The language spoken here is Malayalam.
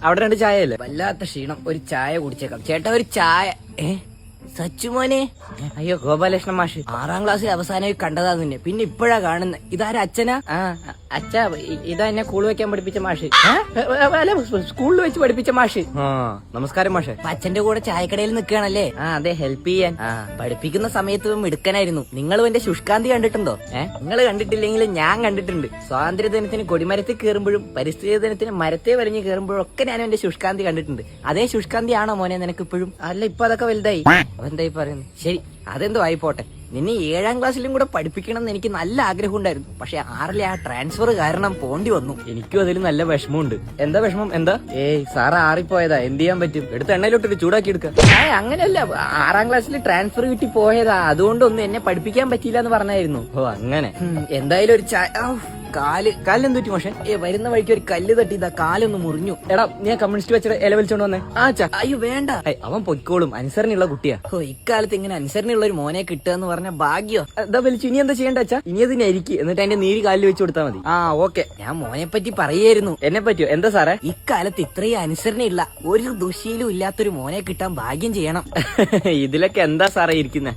അവിടെ 2 ചായ അല്ലേ? വല്ലാത്ത ക്ഷീണം, ഒരു ചായ കുടിച്ചേക്കാം. ചേട്ടാ ഒരു ചായ. സച്ചുമോനെ. അയ്യോ ഗോപാലകൃഷ്ണൻ മാഷ് 6ാം ക്ലാസ്സിൽ അവസാനമായി കണ്ടതാ നിന്നെ, പിന്നെ ഇപ്പോഴാ കാണുന്നത്. ഇതാരാ അച്ഛനാ? അച്ഛാ ഇതാ എന്നെ സ്കൂൾ വെക്കാൻ പഠിപ്പിച്ച മാഷ്. അല്ല സ്കൂളിൽ വെച്ച് പഠിപ്പിച്ച മാഷ്. നമസ്കാരം മാഷെ. അച്ഛന്റെ കൂടെ ചായക്കടയിൽ നിൽക്കുകയാണല്ലേ? അതെ, ഹെൽപ്പ് ചെയ്യാൻ. പഠിപ്പിക്കുന്ന സമയത്ത് മിടുക്കനായിരുന്നു. നിങ്ങളും എന്റെ ശുഷ്കാന്തി കണ്ടിട്ടുണ്ടോ? നിങ്ങൾ കണ്ടിട്ടില്ലെങ്കിൽ ഞാൻ കണ്ടിട്ടുണ്ട്. സ്വാതന്ത്ര്യ ദിനത്തിന് കൊടിമരത്തിൽ കയറുമ്പോഴും പരിസ്ഥിതി ദിനത്തിന് മരത്തെ വരഞ്ഞ് കയറുമ്പോഴും ഒക്കെ ഞാൻ എന്റെ ശുഷ്കാന്തി കണ്ടിട്ടുണ്ട്. അതേ ശുഷ്കാന്തി ആണോ മോനെ നിനക്ക് ഇപ്പോഴും? അല്ല ഇപ്പൊ അതൊക്കെ വലുതായി. എന്തായി പറയുന്നു? ശരി, അതെന്തോ ആയിപ്പോട്ടെ. നിന്നെ 7ാം ക്ലാസ്സിലും കൂടെ പഠിപ്പിക്കണം എന്ന് എനിക്ക് നല്ല ആഗ്രഹം ഉണ്ടായിരുന്നു. പക്ഷെ 6ലെ ആ ട്രാൻസ്ഫർ കാരണം പോണ്ടി വന്നു. എനിക്കും അതിൽ നല്ല വിഷമമുണ്ട്. എന്താ വിഷമം? എന്താ? സാറ് ആറിപ്പോയതാ, എന്ത് ചെയ്യാൻ പറ്റും? എടുത്ത് എണ്ണയിലോട്ട് ചൂടാക്കി എടുക്കാം. അങ്ങനെയല്ല, 6ാം ക്ലാസ്സിൽ ട്രാൻസ്ഫർ കിട്ടി പോയതാ, അതുകൊണ്ടൊന്നും എന്നെ പഠിപ്പിക്കാൻ പറ്റിയില്ല എന്ന് പറഞ്ഞായിരുന്നു. ഓ അങ്ങനെ. എന്തായാലും ഒരു കാലിന് പറ്റി മോശം. വരുന്ന വഴിക്ക് ഒരു കല്ല് തട്ടിയതാ, കാലൊന്ന് മുറിഞ്ഞു. എടാ നീ കമ്മ്യൂണിസ്റ്റ് വെച്ചിട്ട് ഇല വലിച്ചോണ്ട് വന്നേ. അയ്യോ വേണ്ട, അവൻ പൊയ്ക്കോളും, അനുസരണയുള്ള കുട്ടിയാ. ഇക്കാലത്ത് ഇങ്ങനെ അനുസരണയുള്ള ഒരു മോനെ കിട്ടുക എന്ന് പറഞ്ഞ ഭാഗ്യോ. എന്താ വലിച്ചു, ഇനി എന്താ ചെയ്യേണ്ട അച്ഛാ? ഇനി അതിനെ അരിക്ക്, എന്നിട്ട് അതിന്റെ നീര് കാലിൽ വെച്ച് കൊടുത്താൽ മതി. ഓക്കെ. ഞാൻ മോനെ പറ്റി പറയായിരുന്നു. എന്നെ പറ്റിയോ? എന്താ സാറേ? ഇക്കാലത്ത് ഇത്രയും അനുസരണയുള്ള ഒരു ദുശീലും ഇല്ലാത്തൊരു മോനെ കിട്ടാൻ ഭാഗ്യം ചെയ്യണം. ഇതിലൊക്കെ എന്താ സാറേ ഇരിക്കുന്നേ?